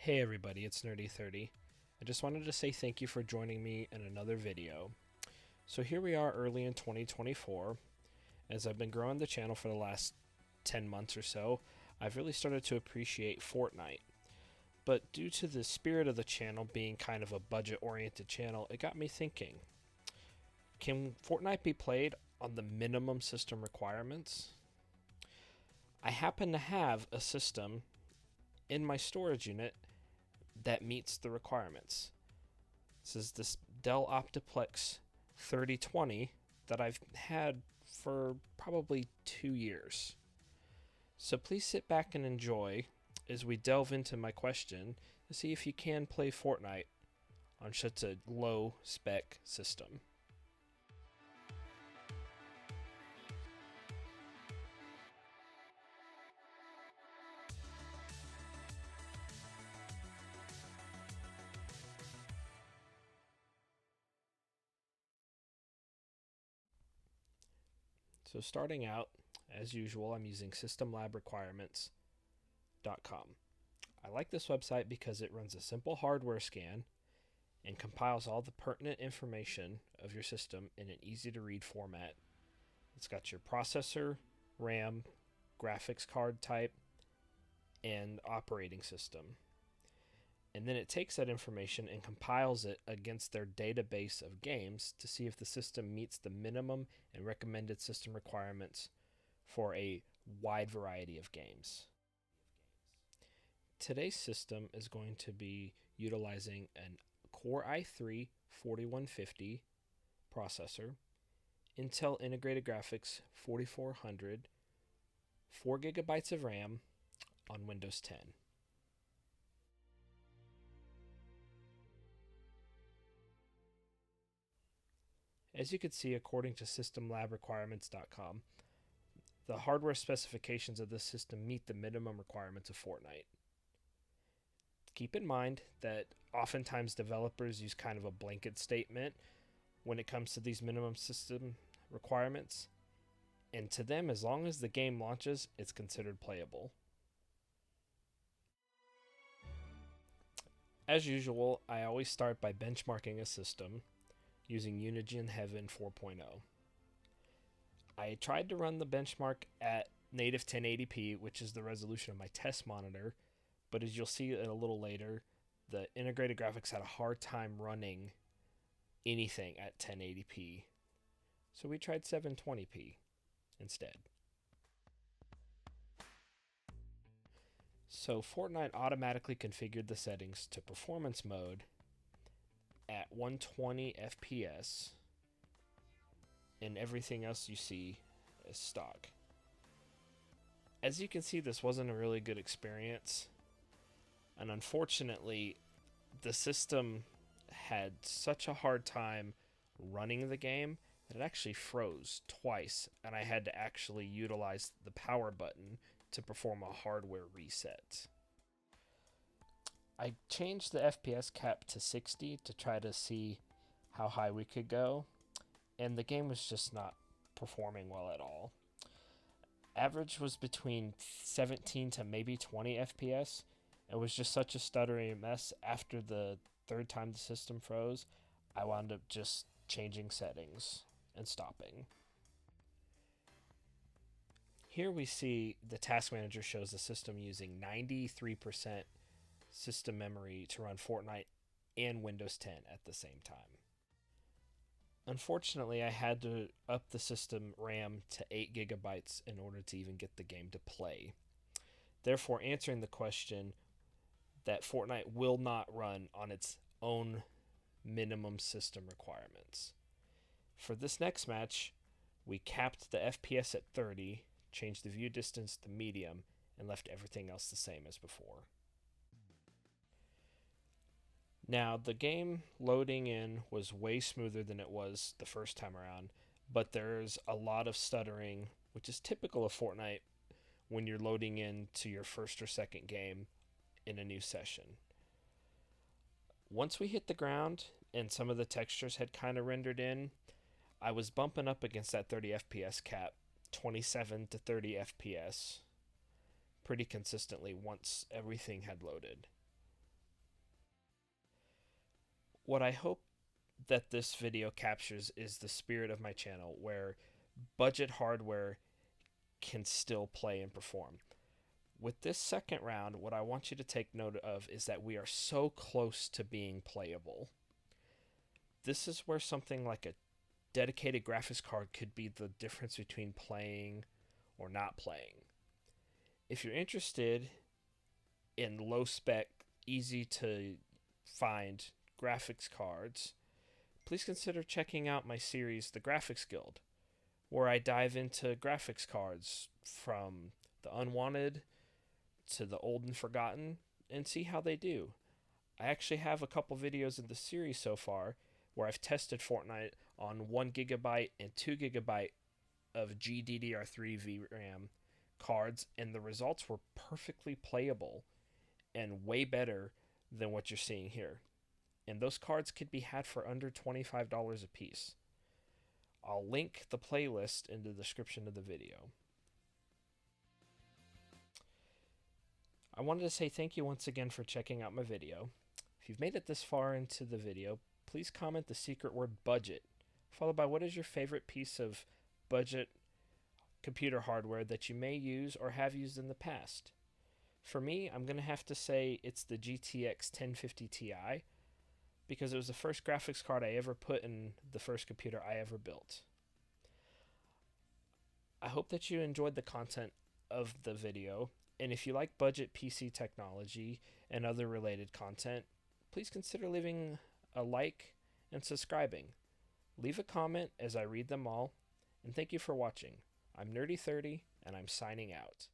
Hey everybody, it's Nerdy30. I just wanted to say thank you for joining me in another video. So here we are early in 2024. As I've been growing the channel for the last 10 months or so, I've really started to appreciate Fortnite. But due to the spirit of the channel being kind of a budget-oriented channel, it got me thinking, can Fortnite be played on the minimum system requirements? I happen to have a system in my storage unit that meets the requirements. This is this Dell Optiplex 3020 that I've had for probably 2 years. So please sit back and enjoy as we delve into my question to see if you can play Fortnite on such a low spec system. So starting out, as usual, I'm using systemlabrequirements.com. I like this website because it runs a simple hardware scan and compiles all the pertinent information of your system in an easy to read format. It's got your processor, RAM, graphics card type, and operating system. And then it takes that information and compiles it against their database of games to see if the system meets the minimum and recommended system requirements for a wide variety of games. Today's system is going to be utilizing an Core i3 4150 processor, Intel Integrated Graphics 4400, 4 gigabytes of RAM on Windows 10. As you can see, according to systemlabrequirements.com, the hardware specifications of this system meet the minimum requirements of Fortnite. Keep in mind that oftentimes developers use kind of a blanket statement when it comes to these minimum system requirements, and to them, as long as the game launches, it's considered playable. As usual, I always start by benchmarking a system using Unigine Heaven 4.0. I tried to run the benchmark at native 1080p, which is the resolution of my test monitor, but as you'll see a little later, the integrated graphics had a hard time running anything at 1080p. So we tried 720p instead. So Fortnite automatically configured the settings to performance mode at 120 FPS, and everything else you see is stock. As you can see, this wasn't a really good experience, and unfortunately, the system had such a hard time running the game that it actually froze twice, and I had to actually utilize the power button to perform a hardware reset. I changed the FPS cap to 60 to try to see how high we could go, and the game was just not performing well at all. Average was between 17 to maybe 20 FPS. It was just such a stuttering mess. After the third time the system froze, I wound up just changing settings and stopping. Here we see the task manager shows the system using 93% system memory to run Fortnite and Windows 10 at the same time. Unfortunately, I had to up the system RAM to 8 gigabytes in order to even get the game to play. Therefore, answering the question that Fortnite will not run on its own minimum system requirements. For this next match, we capped the FPS at 30, changed the view distance to medium, and left everything else the same as before. Now, the game loading in was way smoother than it was the first time around, but there's a lot of stuttering, which is typical of Fortnite when you're loading into your first or second game in a new session. Once we hit the ground and some of the textures had kind of rendered in, I was bumping up against that 30 FPS cap, 27 to 30 FPS, pretty consistently once everything had loaded. What I hope that this video captures is the spirit of my channel, where budget hardware can still play and perform. With this second round, what I want you to take note of is that we are so close to being playable. This is where something like a dedicated graphics card could be the difference between playing or not playing. If you're interested in low spec, easy to find graphics cards, please consider checking out my series, The Graphics Guild, where I dive into graphics cards from the unwanted to the old and forgotten and see how they do. I actually have a couple videos in the series so far where I've tested Fortnite on 1 GB and 2 GB of GDDR3 VRAM cards, and the results were perfectly playable and way better than what you're seeing here. And those cards could be had for under $25 a piece. I'll link the playlist in the description of the video. I wanted to say thank you once again for checking out my video. If you've made it this far into the video, please comment the secret word budget, followed by what is your favorite piece of budget computer hardware that you may use or have used in the past. For me, I'm going to have to say it's the GTX 1050 Ti, because it was the first graphics card I ever put in the first computer I ever built. I hope that you enjoyed the content of the video, and if you like budget PC technology and other related content, please consider leaving a like and subscribing. Leave a comment as I read them all, and thank you for watching. I'm Nerdy30, and I'm signing out.